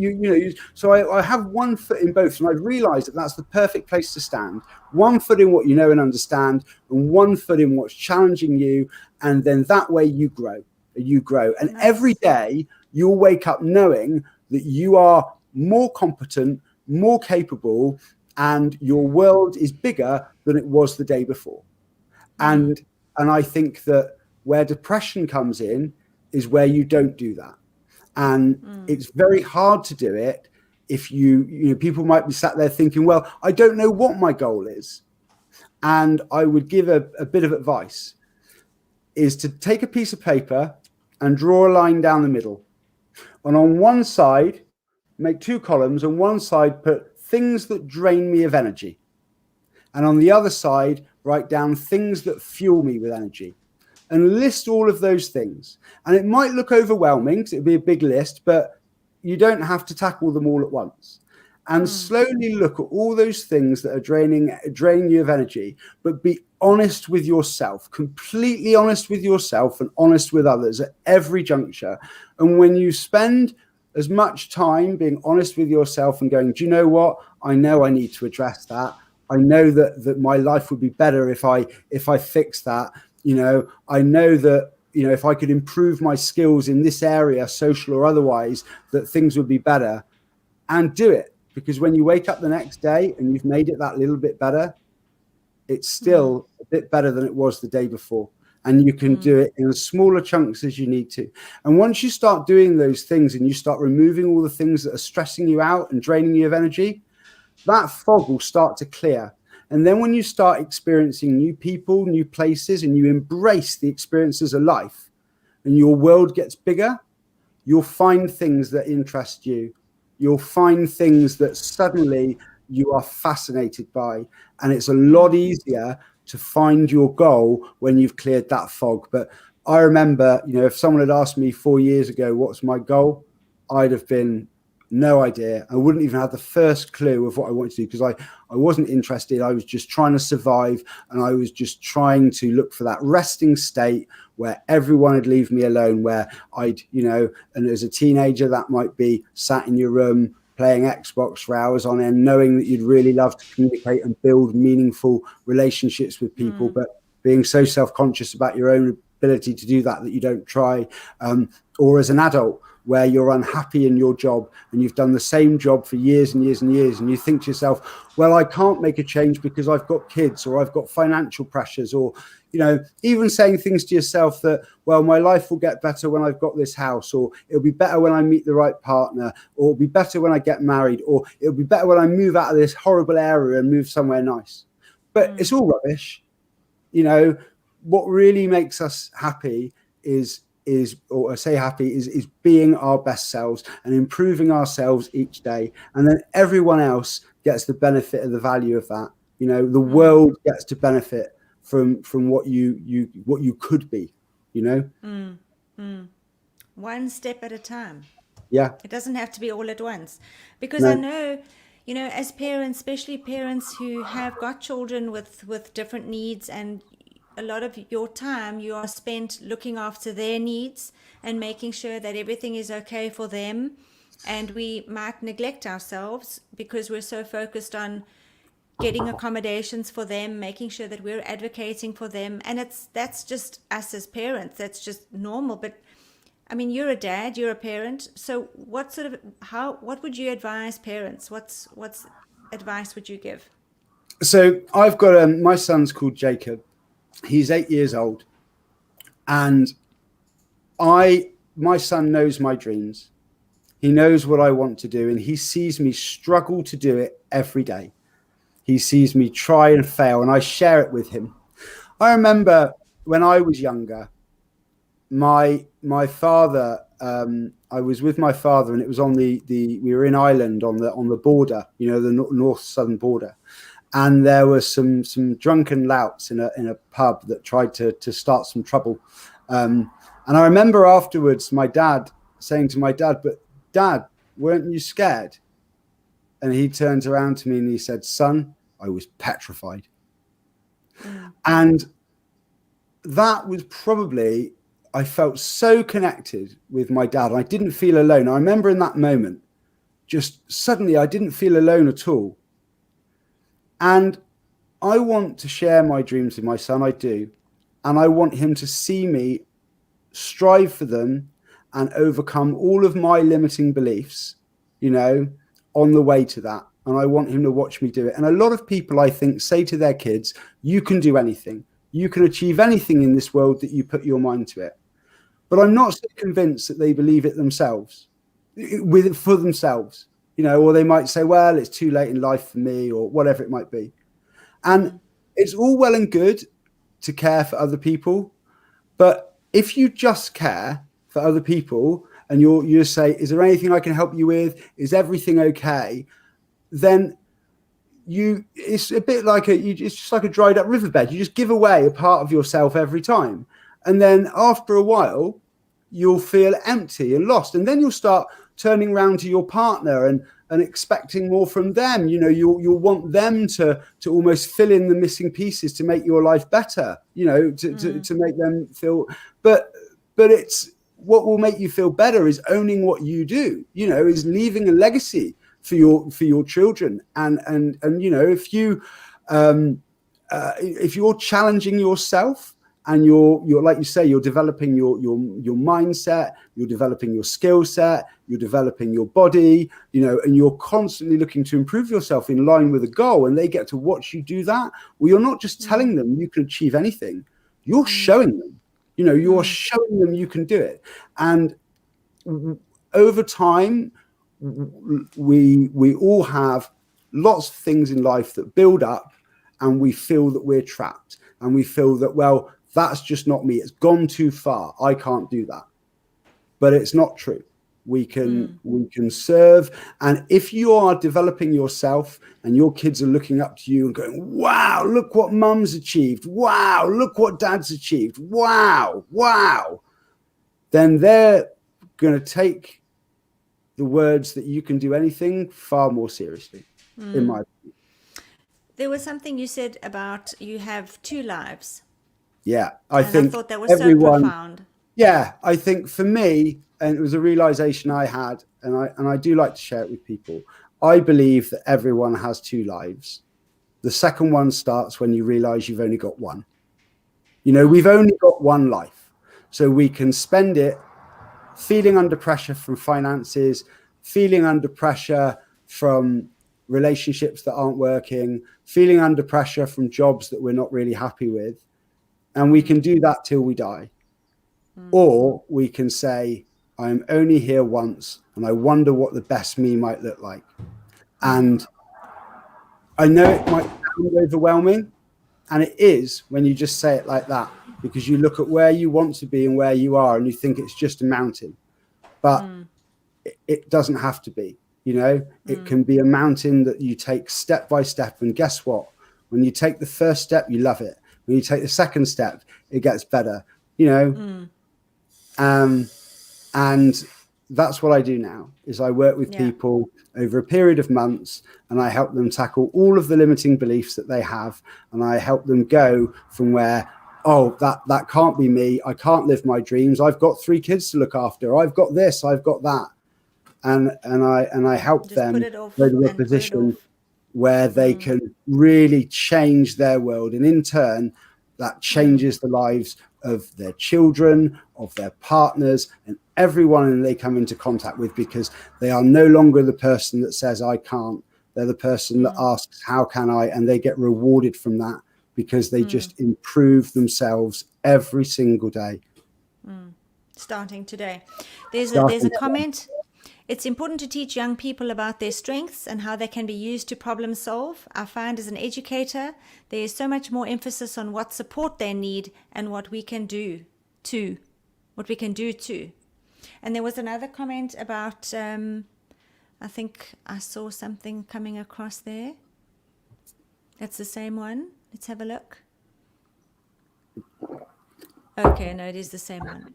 so I have one foot in both, and I've realized that that's the perfect place to stand. One foot in what you know and understand, and one foot in what's challenging you. And then that way you grow. And every day you'll wake up knowing that you are more competent, more capable, and your world is bigger than it was the day before. And I think that where depression comes in is where you don't do that. And it's very hard to do it if people might be sat there thinking, well, I don't know what my goal is. And I would give a bit of advice, is to take a piece of paper and draw a line down the middle. And on one side, make 2 columns. On one side, put things that drain me of energy. And on the other side, write down things that fuel me with energy. And list all of those things. And it might look overwhelming, because it'll be a big list, but you don't have to tackle them all at once. And slowly look at all those things that are draining you of energy, but be honest with yourself, completely honest with yourself and honest with others at every juncture. And when you spend as much time being honest with yourself and going, do you know what? I know I need to address that. I know that my life would be better if I fix that. I know that, if I could improve my skills in this area, social or otherwise, that things would be better, and do it. Because when you wake up the next day and you've made it that little bit better, it's still a bit better than it was the day before. And you can do it in as smaller chunks as you need to. And once you start doing those things and you start removing all the things that are stressing you out and draining you of energy, that fog will start to clear. And then when you start experiencing new people, new places, and you embrace the experiences of life and your world gets bigger, you'll find things that interest you. You'll find things that suddenly you are fascinated by. And it's a lot easier to find your goal when you've cleared that fog. But I remember, if someone had asked me 4 years ago, what's my goal? I'd have been no idea. I wouldn't even have the first clue of what I wanted to do, because I wasn't interested. I was just trying to survive, and I was just trying to look for that resting state where everyone would leave me alone, where I'd, and as a teenager, that might be sat in your room playing Xbox for hours on end, knowing that you'd really love to communicate and build meaningful relationships with people, but being so self-conscious about your own ability to do that you don't try. Or as an adult, where you're unhappy in your job and you've done the same job for years and years and years, and you think to yourself, well, I can't make a change because I've got kids, or I've got financial pressures, or even saying things to yourself that, well, my life will get better when I've got this house, or it'll be better when I meet the right partner, or it'll be better when I get married, or it'll be better when I move out of this horrible area and move somewhere nice. But it's all rubbish. What really makes us happy is being our best selves and improving ourselves each day. And then everyone else gets the benefit of the value of that. The world gets to benefit from what you could be, One step at a time. Yeah. It doesn't have to be all at once, because I know, as parents, especially parents who have got children with different needs, and a lot of your time you are spent looking after their needs and making sure that everything is okay for them. And we might neglect ourselves because we're so focused on getting accommodations for them, making sure that we're advocating for them. And that's just us as parents. That's just normal. But I mean, you're a dad, you're a parent. So what would you advise parents? What's advice would you give? So I've got my son's called Jacob. He's 8 years old, and my son knows my dreams. He knows what I want to do, and he sees me struggle to do it every day. He sees me try and fail, and I share it with him. I remember when I was younger, my father, I was with my father, and it was on we were in Ireland on the border, the north-southern border. And there were some drunken louts in a pub that tried to start some trouble. And I remember afterwards my dad saying to my dad, but Dad, weren't you scared? And he turned around to me and he said, son, I was petrified. And that was probably, I felt so connected with my dad. I didn't feel alone. I remember in that moment, just suddenly I didn't feel alone at all. And I want to share my dreams with my son, I do. And I want him to see me strive for them and overcome all of my limiting beliefs, on the way to that. And I want him to watch me do it. And a lot of people, I think, say to their kids, you can do anything. You can achieve anything in this world that you put your mind to it. But I'm not so convinced that they believe it themselves, for themselves. Or they might say, well, it's too late in life for me, or whatever it might be. And it's all well and good to care for other people. But if you just care for other people and you say, is there anything I can help you with? Is everything okay? Then it's a bit like it's just like a dried up riverbed. You just give away a part of yourself every time. And then after a while, you'll feel empty and lost. And then you'll start turning around to your partner and expecting more from them. You'll want them to almost fill in the missing pieces to make your life better, to make them feel, but it's what will make you feel better is owning what you do, is leaving a legacy for your children. And if you're challenging yourself and you're like you say, you're developing your mindset, you're developing your skill set, you're developing your body, and you're constantly looking to improve yourself in line with a goal, and they get to watch you do that. Well, you're not just telling them you can achieve anything, you're showing them, you're showing them you can do it. And over time, we all have lots of things in life that build up, and we feel that we're trapped, and we feel that, well, that's just not me. It's gone too far. I can't do that. But it's not true. We can serve. And if you are developing yourself and your kids are looking up to you and going, wow, look what mum's achieved. Wow, look what dad's achieved. Wow, wow. Then they're going to take the words that you can do anything far more seriously, in my opinion. There was something you said about you have two lives. Yeah, I thought that was so profound. Yeah, I think for me, and it was a realization I had, and I do like to share it with people. I believe that everyone has two lives. The second one starts when you realize you've only got one. We've only got one life, so we can spend it feeling under pressure from finances, feeling under pressure from relationships that aren't working, feeling under pressure from jobs that we're not really happy with. And we can do that till we die. Or we can say, I'm only here once, and I wonder what the best me might look like. And I know it might sound overwhelming, and it is when you just say it like that, because you look at where you want to be and where you are, and you think it's just a mountain. But it doesn't have to be. It can be a mountain that you take step by step. And guess what? When you take the first step, you love it. When you take the second step, it gets better, and that's what I do now, is I work with people over a period of months, and I help them tackle all of the limiting beliefs that they have. And I help them go from where, oh, that can't be me. I can't live my dreams. I've got 3 kids to look after. I've got this, I've got that. And I help Just them go to a position where they can really change their world. And in turn, that changes the lives of their children, of their partners, and everyone they come into contact with, because they are no longer the person that says, I can't. They're the person that asks, how can I? And they get rewarded from that, because they just improve themselves every single day. Starting today. There's a comment. It's important to teach young people about their strengths and how they can be used to problem solve. I find as an educator, there is so much more emphasis on what support they need and what we can do too. And there was another comment about, I think I saw something coming across there. That's the same one. Let's have a look. Okay, no, it is the same one.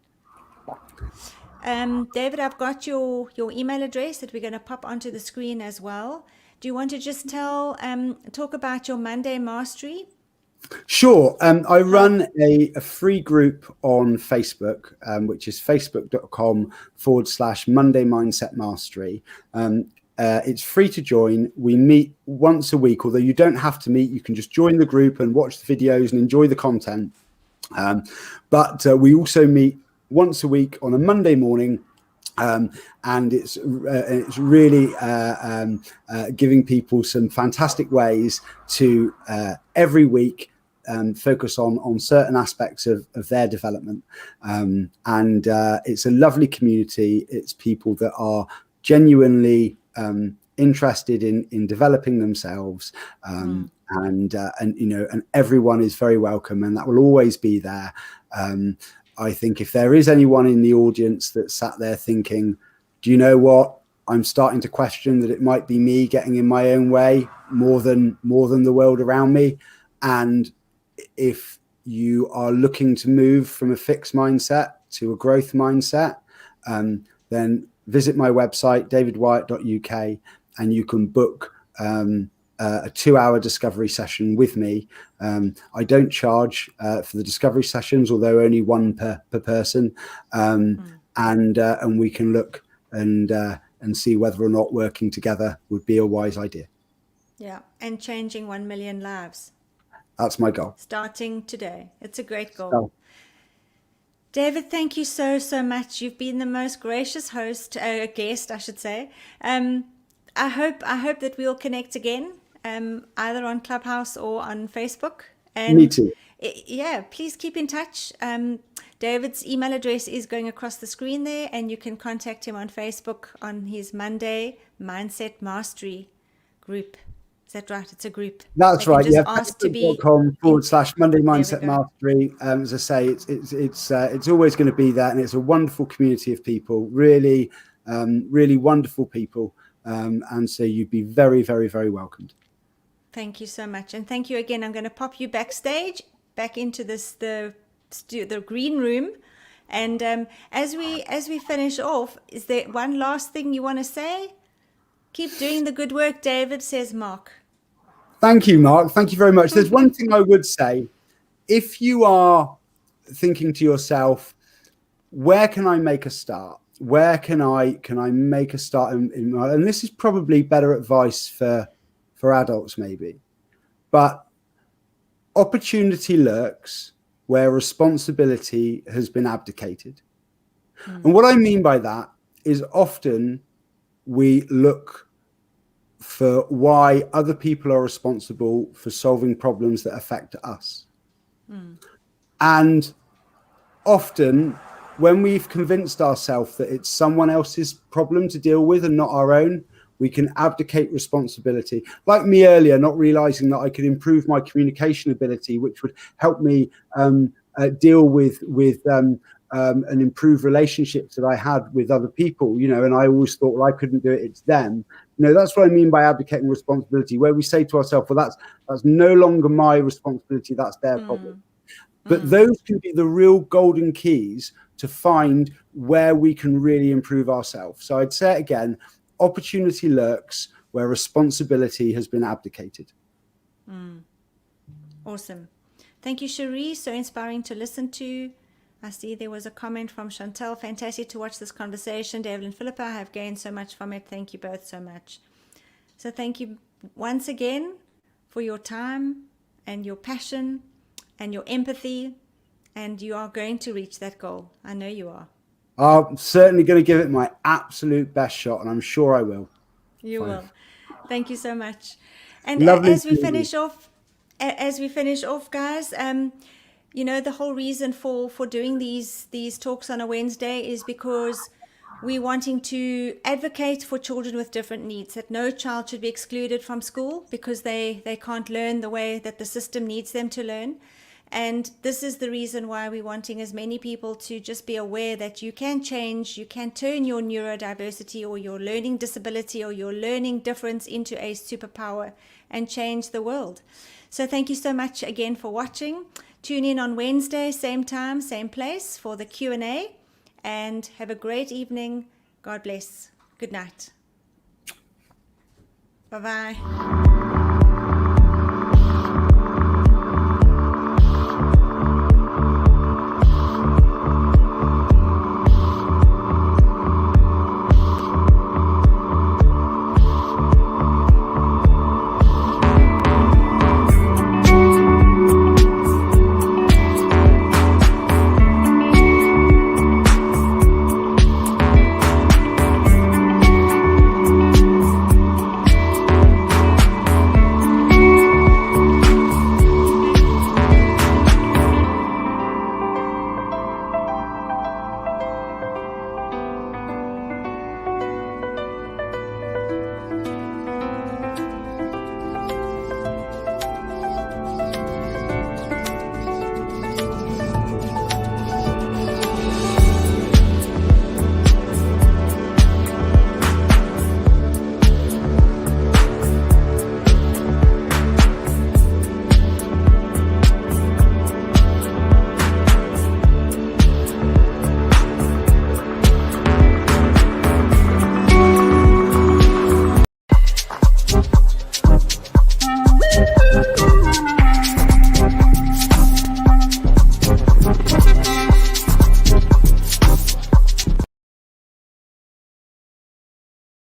David, I've got your email address that we're going to pop onto the screen as well. Do you want to just talk about your Monday Mastery? Sure. I run a free group on Facebook, which is facebook.com/Monday Mindset Mastery. It's free to join. We meet once a week, although you don't have to meet. You can just join the group and watch the videos and enjoy the content. But we also meet once a week on a Monday morning, and it's really giving people some fantastic ways to every week focus on certain aspects of their development. And it's a lovely community. It's people that are genuinely interested in developing themselves, and everyone is very welcome, and that will always be there. I think if there is anyone in the audience that sat there thinking, do you know what? I'm starting to question that it might be me getting in my own way more than the world around me. And if you are looking to move from a fixed mindset to a growth mindset, then visit my website, davidwyatt.uk, and you can book a 2-hour discovery session with me. I don't charge for the discovery sessions, although only one per person. And we can look and see whether or not working together would be a wise idea. Yeah, and changing 1 million lives. That's my goal. Starting today. It's a great goal. So, David, thank you so, so much. You've been the most gracious guest, I should say. I hope that we'll connect again, either on Clubhouse or on Facebook. And me too. yeah, please keep in touch. David's email address is going across the screen there, and you can contact him on Facebook on his Monday Mindset Mastery group. Is that right? It's a group. That's right. Just Yeah. ask to be Facebook.com/Monday There we Mindset go. Mastery. As I say, it's always going to be there, and it's a wonderful community of people. Really, really wonderful people. And so you'd be very, very, very welcomed. Thank you so much, and thank you again. I'm going to pop you backstage, back into the green room, and as we finish off, is there one last thing you want to say? Keep doing the good work, David, says Mark. Thank you, Mark. Thank you very much. There's one thing I would say. If you are thinking to yourself, where can I make a start? Where can I make a start in my, and this is probably better advice for adults maybe, but opportunity lurks where responsibility has been abdicated. And what I mean by that is often we look for why other people are responsible for solving problems that affect us. And often when we've convinced ourselves that it's someone else's problem to deal with and not our own, we can abdicate responsibility. Like me earlier, not realizing that I could improve my communication ability, which would help me deal with and improve relationships that I had with other people, you know, and I always thought, well, I couldn't do it, it's them. You know, that's what I mean by abdicating responsibility, where we say to ourselves, well, that's no longer my responsibility, that's their problem. But those can be the real golden keys to find where we can really improve ourselves. So I'd say it again, opportunity lurks where responsibility has been abdicated. Awesome. Thank you, Cherie. So inspiring to listen to. I see there was a comment from Chantel. Fantastic to watch this conversation. David and Philippa, I have gained so much from it. Thank you both so much. So thank you once again for your time and your passion and your empathy. And you are going to reach that goal. I know you are. I'm certainly going to give it my absolute best shot, and I'm sure I will. You will. Thank you so much. And Lovely as we finish off, guys, you know, the whole reason for doing these talks on a Wednesday is because we're wanting to advocate for children with different needs, that no child should be excluded from school because they can't learn the way that the system needs them to learn. And this is the reason why we're wanting as many people to just be aware that you can change, you can turn your neurodiversity or your learning disability or your learning difference into a superpower and change the world. So thank you so much again for watching. Tune in on Wednesday, same time, same place for the Q&A, and have a great evening. God bless. Good night. Bye-bye.